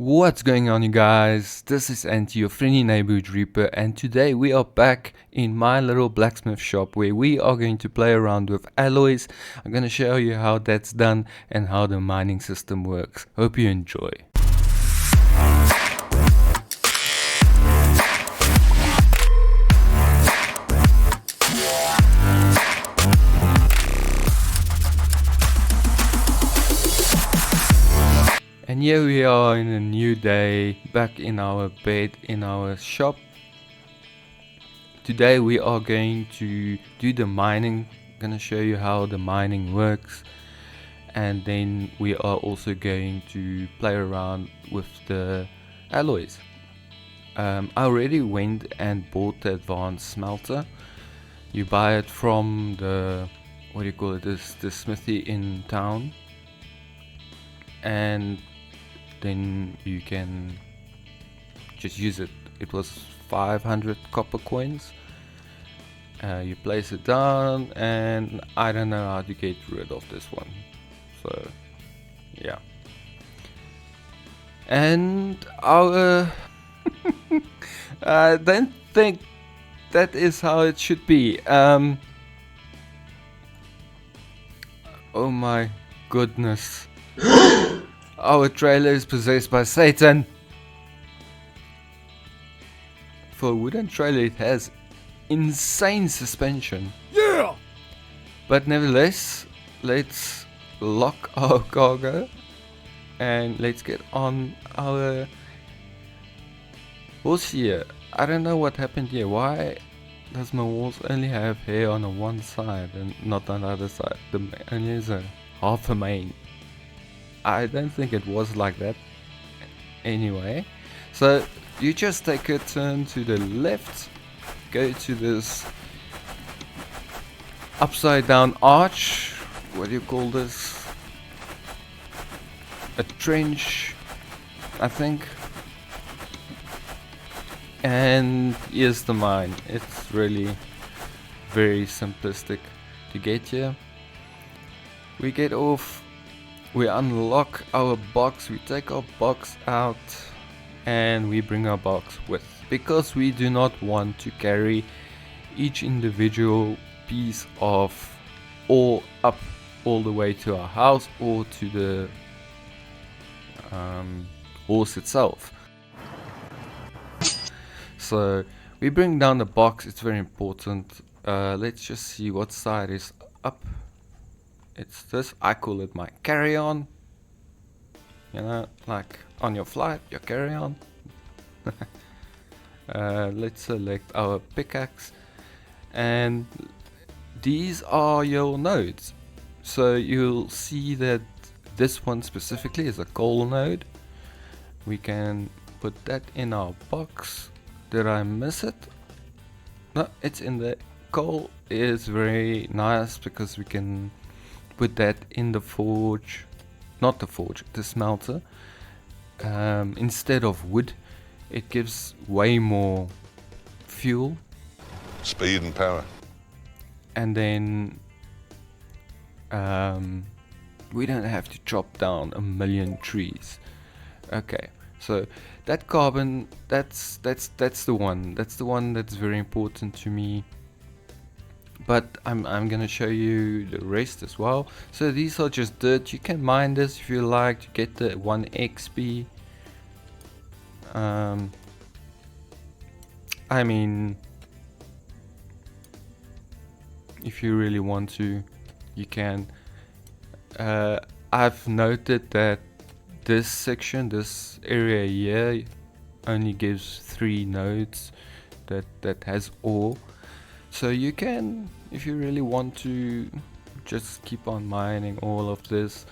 What's going on, you guys? This is Anti, your friendly neighborhood reaper, and today we are back in my little blacksmith shop where we are going to play around with alloys. I'm going to show you how that's done and how the mining system works. Hope you enjoy. And here we are in a new day, back in our bed in our shop. Today we are going to do the mining. I'm gonna show you how the mining works, and then we are also going to play around with the alloys. I already went and bought the advanced smelter. You buy it from the, what do you call it, the smithy in town, and then you can just use it. It was 500 copper coins. You place it down, and I don't know how to get rid of this one, so yeah. And our I don't think that is how it should be. Oh my goodness. Our trailer is possessed by Satan. For a wooden trailer, it has insane suspension. Yeah! But nevertheless, let's lock our cargo and let's get on our horse here. I don't know what happened here. Why does my horse only have hair on the one side and not on the other side? The only is a half a mane. I don't think it was like that. Anyway, so you just take a turn to the left, go to this upside down arch. What do you call this? A trench, I think. And here's the mine. It's really very simplistic to get here. We get off. We unlock our box, we take our box out, and we bring our box with, because we do not want to carry each individual piece of ore up all the way to our house or to the horse itself. So we bring down the box. It's very important. Let's just see what side is up. It's this, I call it my carry-on. You know, like on your flight, your carry-on. Let's select our pickaxe, and these are your nodes. So you'll see that this one specifically is a coal node. We can put that in our box. Did I miss it? No, it's in there. Coal is very nice because we can put that in the forge, not the forge, the smelter. Instead of wood, it gives way more fuel, Speed and power. and then we don't have to chop down a million trees. Okay, so that carbon, that's the one. That's the one that's very important to me. But I'm gonna show you the rest as well. So these are just dirt. You can mine this if you like to get the 1 XP. I mean, if you really want to, you can. I've noted that this section, this area here, only gives 3 nodes that has ore. So you can, if you really want to, just keep on mining all of this,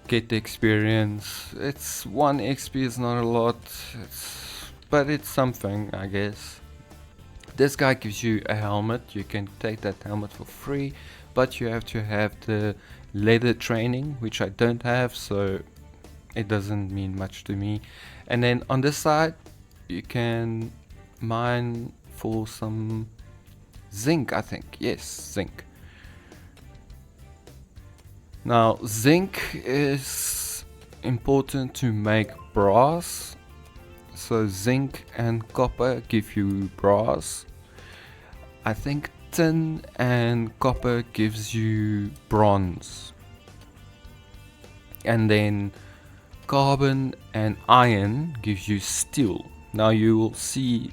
get the experience. It's 1 XP is not a lot, but it's something, I guess. This guy gives you a helmet. You can take that helmet for free, but you have to have the leather training, which I don't have, so it doesn't mean much to me. And then on this side, you can mine for some zinc, I think. Yes, zinc. Now zinc is important to make brass. So zinc and copper give you brass. I think tin and copper gives you bronze. And then carbon and iron gives you steel. Now you will see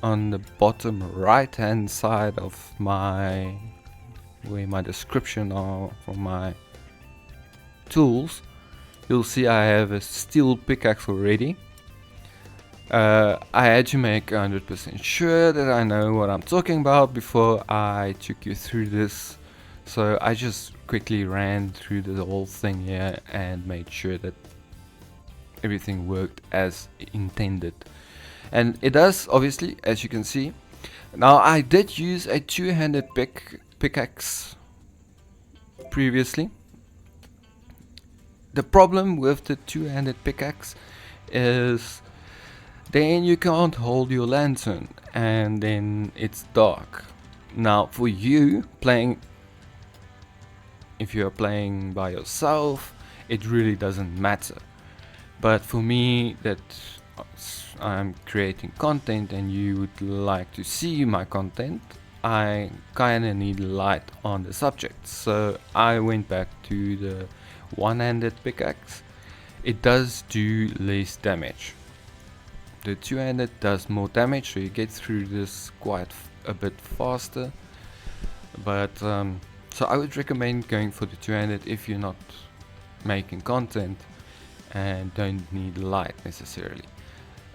on the bottom right hand side of where my description are for my tools, you'll see I have a steel pickaxe already. I had to make 100% sure that I know what I'm talking about before I took you through this, so I just quickly ran through the whole thing here and made sure that everything worked as intended. And it does, obviously, as you can see. Now I did use a two-handed pickaxe previously. The problem with the two-handed pickaxe is then you can't hold your lantern and then it's dark. Now for you playing, if you're playing by yourself, it really doesn't matter. But for me, that I'm creating content and you would like to see my content, I kinda need light on the subject. So I went back to the one-handed pickaxe. It does do less damage. The two-handed does more damage, so you get through this quite a bit faster. But so I would recommend going for the two-handed if you're not making content and don't need light necessarily.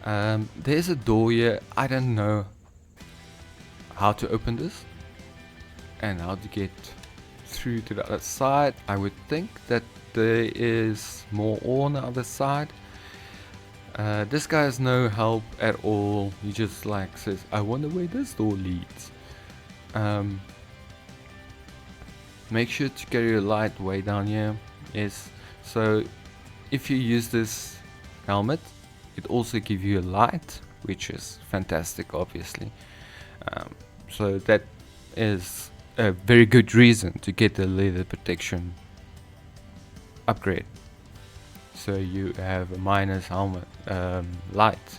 There's a door here. I don't know how to open this and how to get through to the other side. I would think that there is more ore on the other side. This guy has no help at all. He just like says, I wonder where this door leads. Make sure to carry your light way down here. Yes, so if you use this helmet, it also gives you a light, which is fantastic, obviously. So that is a very good reason to get the leather protection upgrade. So you have a minus helmet light.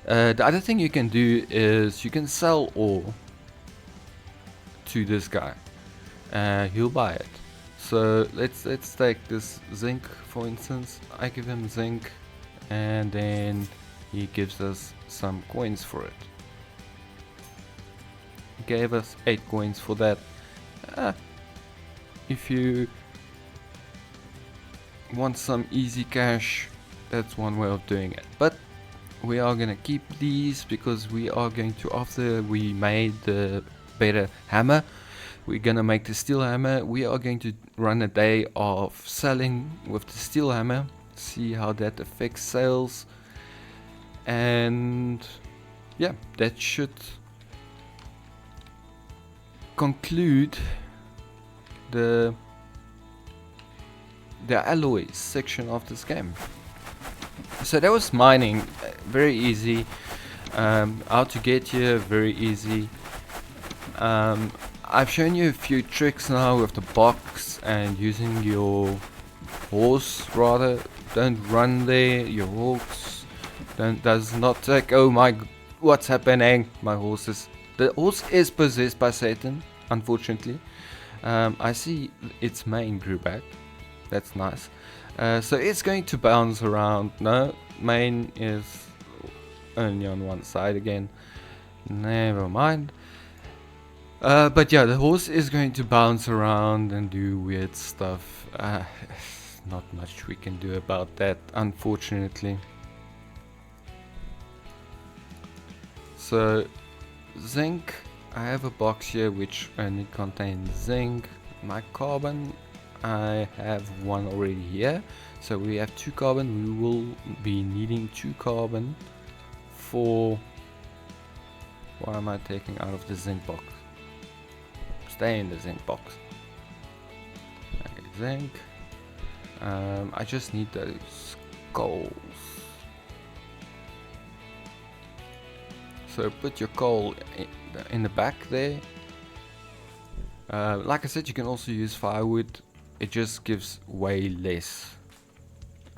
The other thing you can do is you can sell ore to this guy. He'll buy it. So let's take this zinc for instance. I give him zinc and then he gives us some coins for it. He gave us 8 coins for that. If you want some easy cash, that's one way of doing it. But we are gonna keep these because we are going to, after we made the better hammer, we're gonna make the steel hammer. We are going to run a day of selling with the steel hammer, see how that affects sales, and yeah, that should conclude the alloys section of this game. So that was mining, very easy. How to get here, very easy. I've shown you a few tricks now with the box and using your horse. Rather, don't run there. Your horse does not take. Oh my, what's happening? My the horse is possessed by Satan, unfortunately. I see its mane grew back. That's nice. So it's going to bounce around. No, mane is only on one side again. Never mind. But yeah, the horse is going to bounce around and do weird stuff. Not much we can do about that, unfortunately. So, zinc. I have a box here which only contains zinc. My carbon, I have one already here. So we have 2 carbon. We will be needing 2 carbon for... Why am I taking out of the zinc box? Stay in the zinc box. Okay, zinc. I just need those coals. So put your coal in the back there. Like I said, you can also use firewood. It just gives way less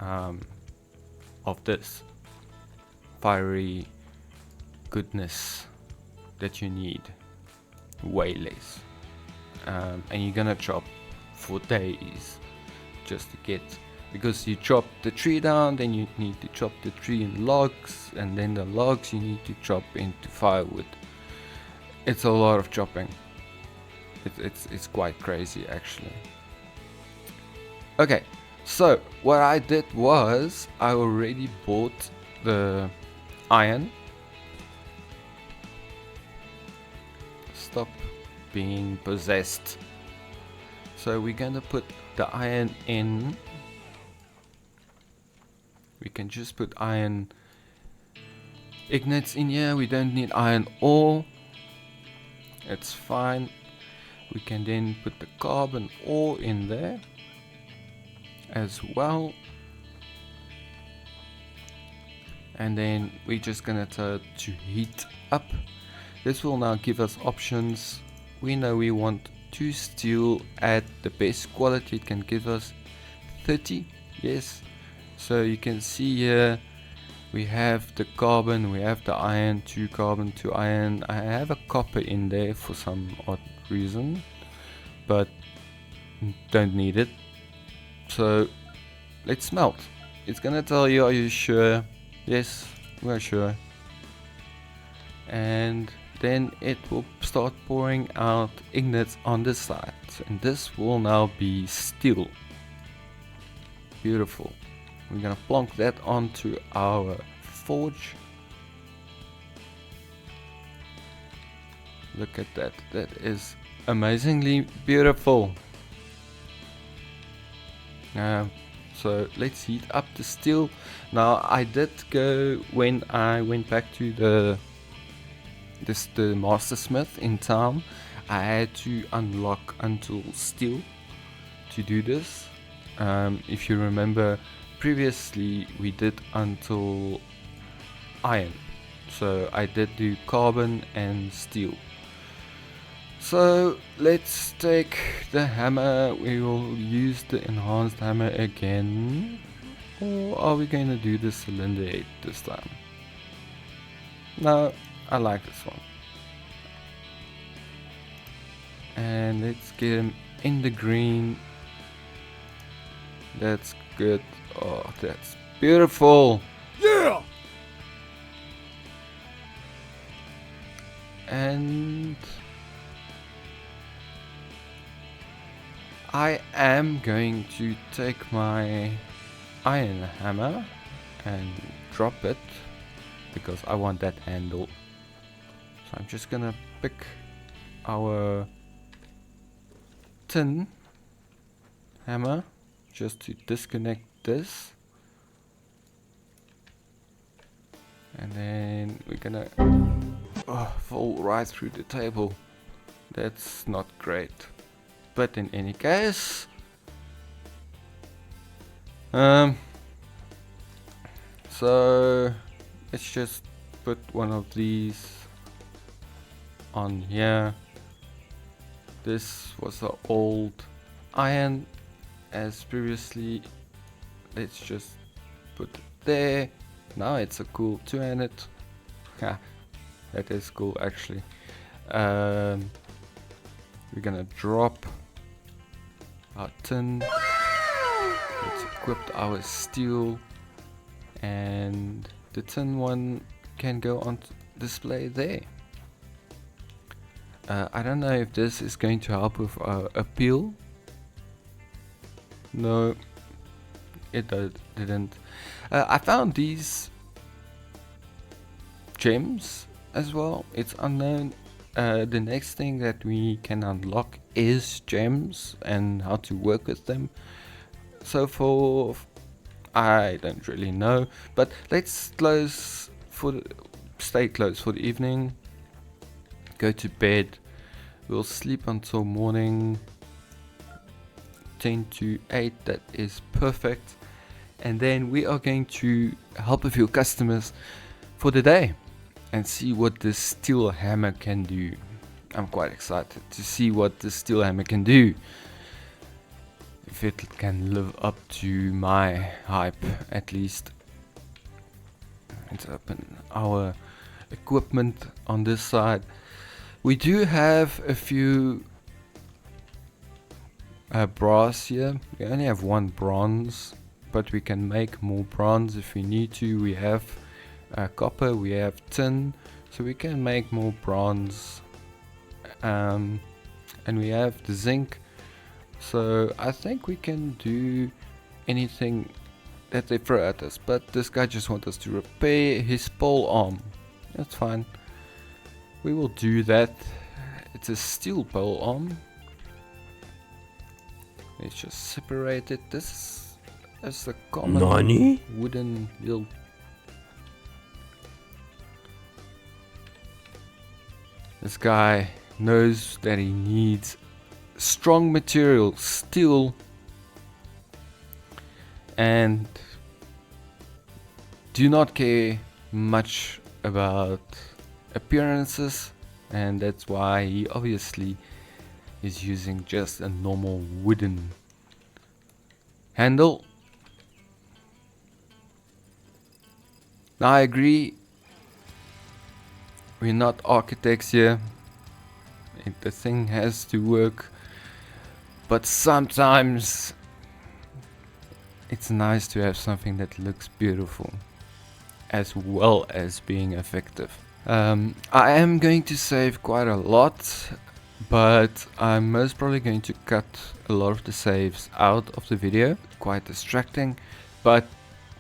of this fiery goodness that you need. Way less. And you're gonna chop for days just to get, because you chop the tree down, then you need to chop the tree in logs, and then the logs you need to chop into firewood. It's a lot of chopping. It's quite crazy actually. Okay, so what I did was I already bought the iron. Stop being possessed. So we're gonna put the iron in. We can just put iron ignites in here. We don't need iron ore. It's fine. We can then put the carbon ore in there as well. And then we're just gonna tell it to heat up. This will now give us options. We know we want 2 steel at the best quality. It can give us 30. Yes. So you can see here we have the carbon, we have the iron, 2 carbon, 2 iron. I have a copper in there for some odd reason, but don't need it. So let's smelt. It's gonna tell you, are you sure? Yes, we're sure. And then it will start pouring out ingots on the sides, and this will now be steel. Beautiful. We're gonna plonk that onto our forge. Look at that. That is amazingly beautiful. So let's heat up the steel. Now I did go, when I went back to the master smith in town, I had to unlock until steel to do this. If you remember, previously we did until iron, so I did do carbon and steel. So let's take the hammer. We will use the enhanced hammer again, or are we going to do the cylinder head this time? No, I like this one. And let's get him in the green. That's good. Oh, that's beautiful. Yeah! And I am going to take my iron hammer and drop it, because I want that handle. So I'm just gonna pick our tin hammer just to disconnect this, and then we're gonna fall right through the table. That's not great, but in any case, so let's just put one of these on here. This was the old iron as previously. Let's just put it there. Now it's a cool two-handed. That is cool actually. We're gonna drop our tin. Let's equip our steel, and the tin one can go on display there. I don't know if this is going to help with appeal. No, it didn't. I found these gems as well. It's unknown. The next thing that we can unlock is gems and how to work with them. So for I don't really know, but let's stay close for the evening. Go to bed. We'll sleep until morning. 10 to 8, that is perfect. And then we are going to help a few customers for the day and see what this steel hammer can do. I'm quite excited to see what this steel hammer can do. if it can live up to my hype at least. Let's open our equipment on this side. We do have a few brass here. We only have one bronze, but we can make more bronze if we need to. We have copper, we have tin, so we can make more bronze. And we have the zinc, so I think we can do anything that they throw at us. But this guy just wants us to repair his pole arm. That's fine, we will do that. It's a steel pole arm. Let's just separate it. This is a common Nani? wooden hilt. This guy knows that he needs strong material, steel, and do not care much about appearances, and that's why he obviously is using just a normal wooden handle. Now I agree, we're not architects here. The thing has to work, but sometimes it's nice to have something that looks beautiful as well as being effective. I am going to save quite a lot, but I'm most probably going to cut a lot of the saves out of the video. Quite distracting, but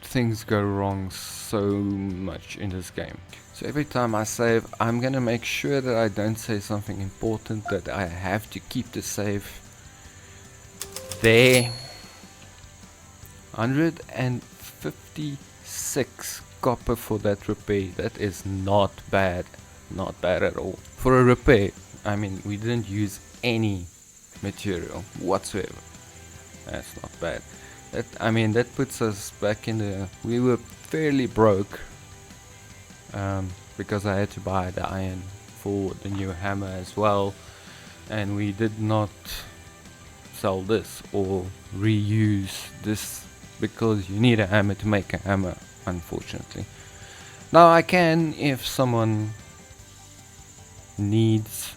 things go wrong so much in this game. So every time I save, I'm gonna make sure that I don't say something important, that I have to keep the save there. 156 copper for that repair. That is not bad. Not bad at all. For a repair, I mean, we didn't use any material whatsoever. That's not bad. That puts us back in the... We were fairly broke. Because I had to buy the iron for the new hammer as well. And we did not sell this or reuse this, because you need a hammer to make a hammer, unfortunately. Now I can, if someone needs...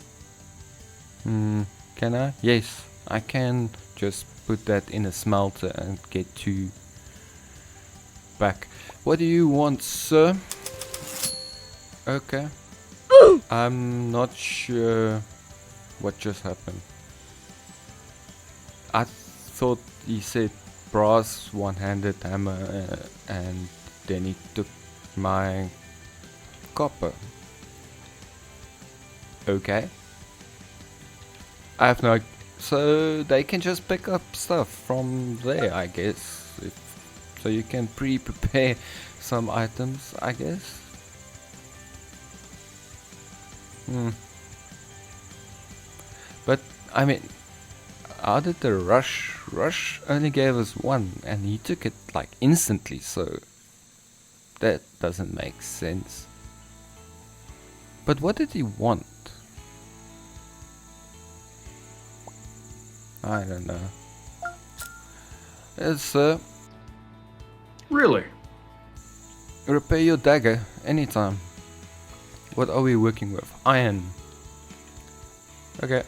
can I? Yes, I can just put that in a smelter and get 2 back. What do you want, sir? Okay. I'm not sure what just happened. I thought he said brass one-handed hammer and then he took my copper. Okay. I have no... So they can just pick up stuff from there, I guess. So you can prepare some items, I guess. But I mean, how did the rush only gave us 1 and he took it like instantly, so that doesn't make sense. But what did he want? I don't know. Yes, sir. Really? Repair your dagger anytime. What are we working with? Iron. Okay.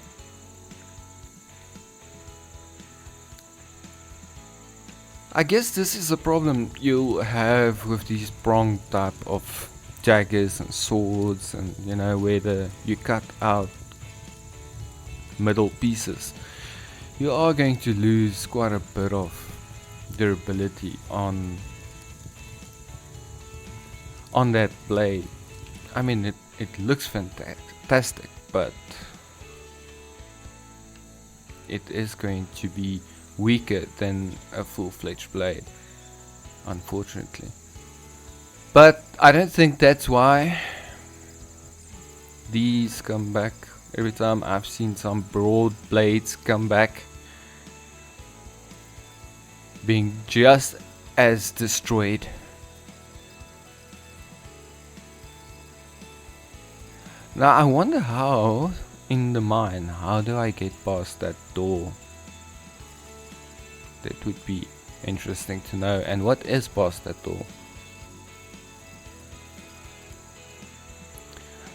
I guess this is a problem you'll have with these prong type of daggers and swords, and you know, where you cut out middle pieces. You are going to lose quite a bit of durability on that blade. I mean, it looks fantastic, but it is going to be weaker than a full-fledged blade, unfortunately. But I don't think that's why these come back. Every time I've seen some broad blades come back being just as destroyed. Now I wonder how, in the mine, how do I get past that door? That would be interesting to know. And what is past that door?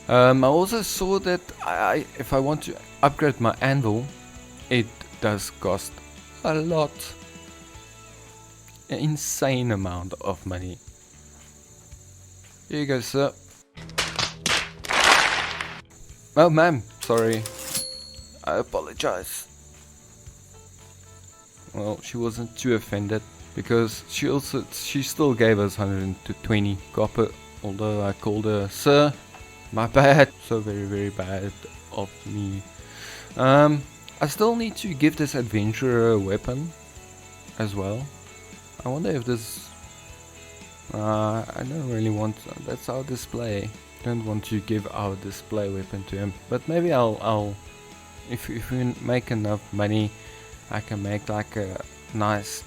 I also saw that if I want to upgrade my anvil, it does cost a lot, an insane amount of money. Here you go, sir. Oh, ma'am, sorry. I apologize. Well, she wasn't too offended because she still gave us 120 copper, although I called her sir. My bad. So very bad of me. I still need to give this adventurer a weapon as well. I wonder if this... I don't really want... That's our display. Don't want to give our display weapon to him. But maybe I'll if we make enough money, I can make like a nice...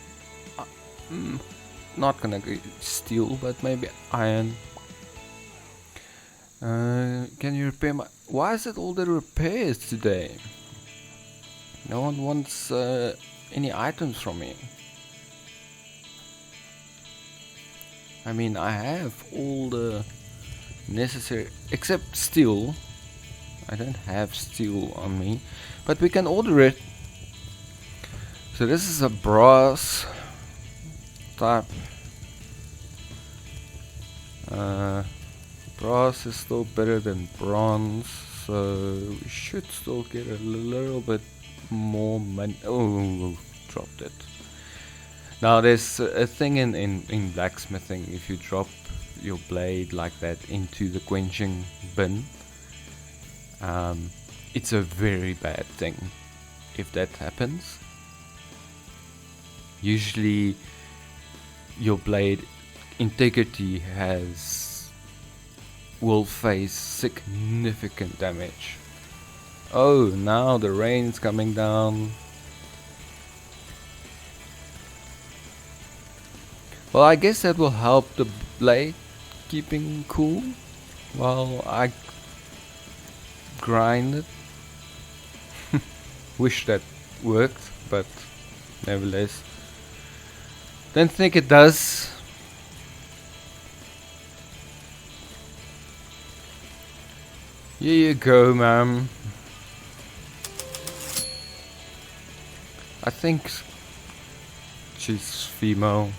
not gonna go steel, but maybe iron. Can you repair my... Why is it all the repairs today? No one wants any items from me. I mean, I have all the necessary... except steel. I don't have steel on me. But we can order it. So this is a brass type. Brass is still better than bronze, so we should still get a little bit more money. Oh, dropped it. Now there's a thing in blacksmithing. If you drop your blade like that into the quenching bin, it's a very bad thing if that happens. Usually your blade integrity will face significant damage. Oh, now the rain's coming down. Well, I guess that will help the blade keeping cool while I grind it. Wish that worked, but nevertheless, don't think it does. Here you go, ma'am. I think she's female.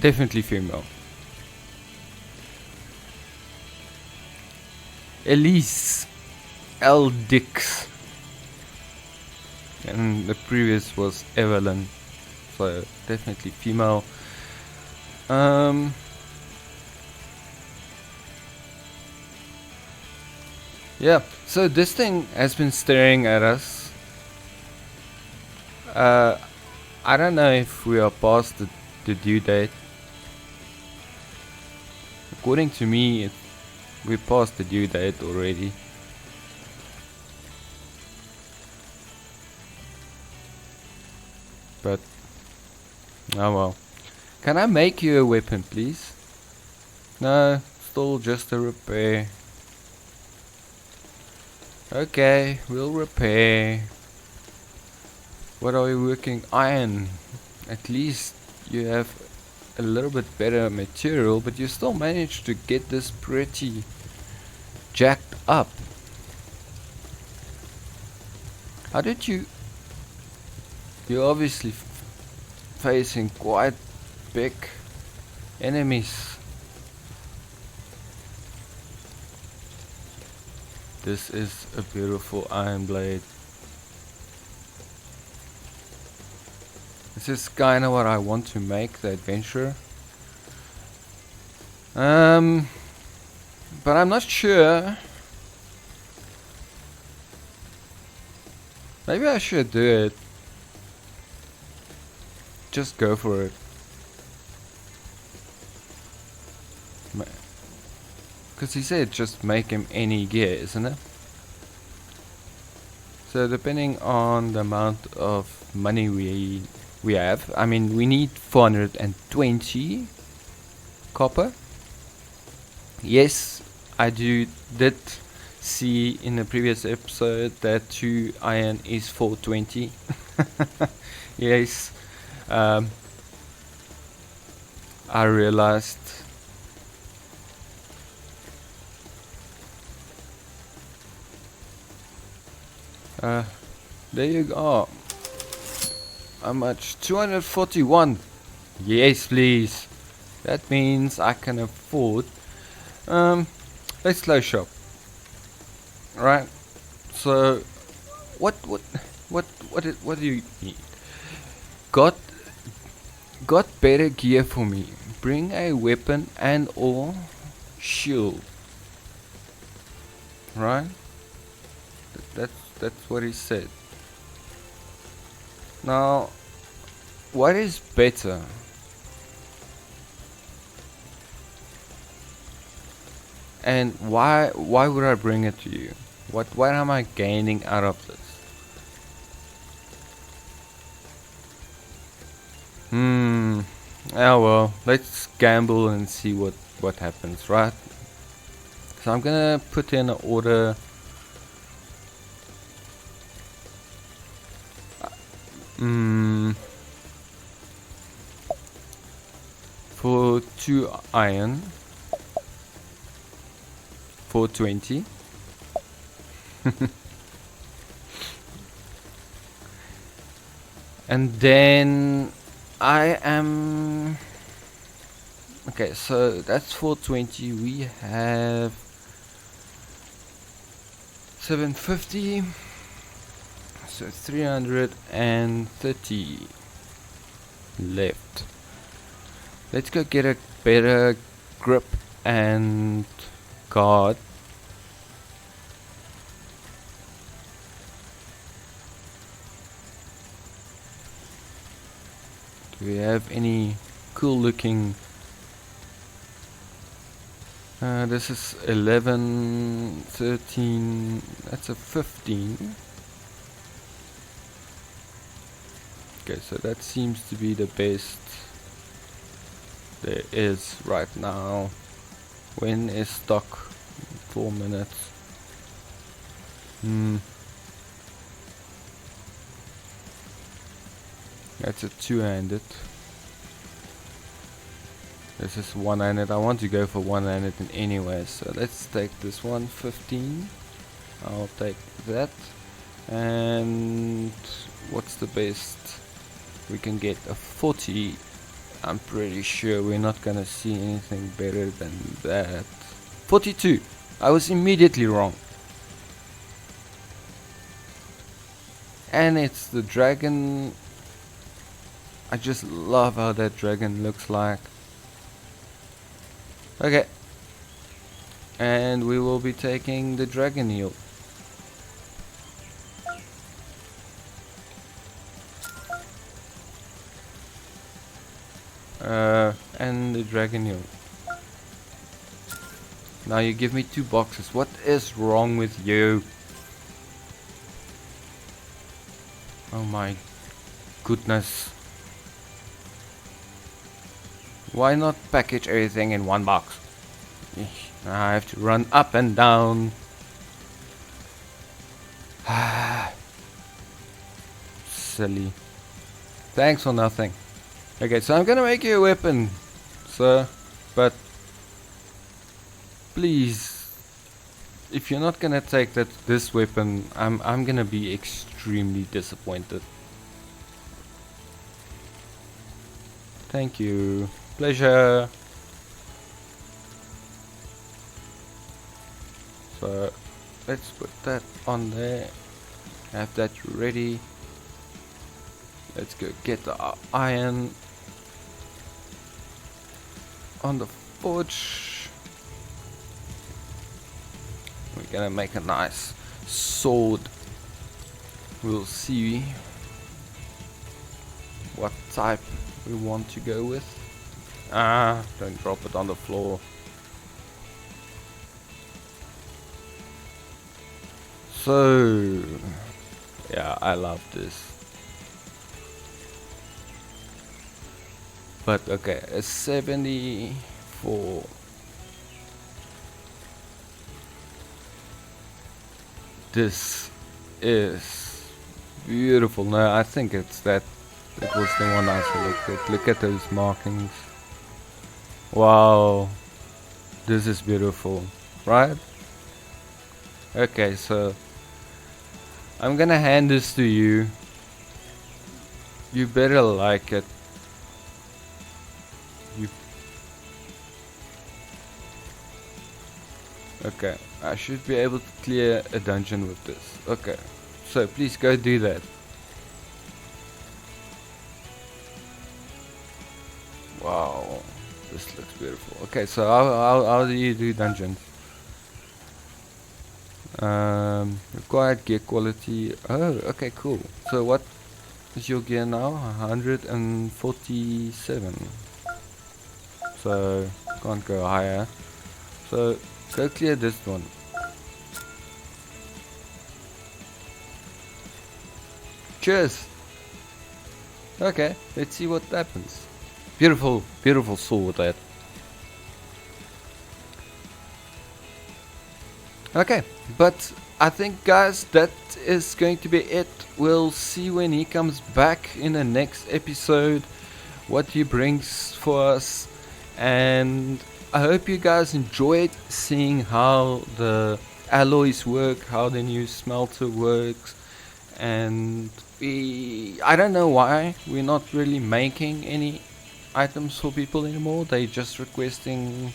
Definitely female. Elise L. Dix. And the previous was Evelyn. So definitely female. Yeah, so this thing has been staring at us. I don't know if we are past the due date. According to me, we're past the due date already. But, oh well. Can I make you a weapon, please? No, still just a repair. Okay, we'll repair. What are you working? Iron. At least you have a little bit better material, but you still managed to get this pretty jacked up. How did you... You're obviously facing quite big enemies. This is a beautiful iron blade. This is kind of what I want to make, the adventure. But I'm not sure. Maybe I should do it. Just go for it. Because he said just make him any gear, isn't it? So depending on the amount of money we have, I mean we need 420 copper. Yes, I did see in the previous episode that 2 iron is 420. Yes. Um, I realized. There you go. How much? 241. Yes, please. That means I can afford. Let's slow shop. Right. So, what, what, what do you need? Got, got better gear for me. Bring a weapon and or shield. Right. That's what he said. Now, what is better? And why would I bring it to you? What am I gaining out of this? Yeah, well, let's gamble and see what happens, right? So I'm gonna put in an order. For 2 iron, 420. And then I am okay, so that's 420. We have 750, so 330 left. Let's go get a better grip and guard. Do we have any cool looking? This is 11, 13, that's a 15. Okay, so that seems to be the best there is right now. When is stock? 4 minutes. That's a two-handed. This is one-handed. I want to go for one-handed in anyway, so let's take this one. 15. I'll take that. And what's the best we can get? A 40. I'm pretty sure we're not gonna see anything better than that. 42. I was immediately wrong. And it's the dragon. I just love how that dragon looks like. Okay. And we will be taking the dragon heal. And the dragon heal. Now you give me 2 boxes. What is wrong with you? Oh my goodness. Why not package everything in one box? I have to run up and down. Silly. Thanks for nothing. Okay, so I'm gonna make you a weapon, sir. But please, if you're not gonna take this weapon, I'm gonna be extremely disappointed. Thank you. Pleasure. So let's put that on there. Have that ready. Let's go get the iron on the forge. We're gonna make a nice sword. We'll see what type we want to go with. Don't drop it on the floor. So, yeah, I love this. But okay, a 74. This is beautiful. No, I think it's that. It was the one I selected. Look at those markings. Wow. This is beautiful. Right? Okay, so I'm gonna hand this to you. You better like it. Okay, I should be able to clear a dungeon with this. Okay, so please go do that. Wow, this looks beautiful. Okay, so how do you do dungeons? Required gear quality. Oh, okay, cool. So what is your gear now? 147. So can't go higher. So go clear this one. Cheers. Okay, let's see what happens. Beautiful, beautiful sword that. Okay, but I think guys that is going to be it. We'll see when he comes back in the next episode what he brings for us, and I hope you guys enjoyed seeing how the alloys work, how the new smelter works, and I don't know why we're not really making any items for people anymore. They're just requesting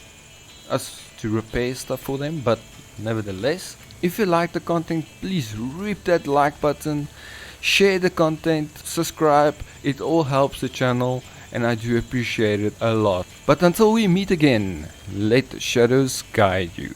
us to repair stuff for them, but nevertheless, if you like the content, please rip that like button, share the content, subscribe. It all helps the channel and I do appreciate it a lot. But until we meet again, let the shadows guide you.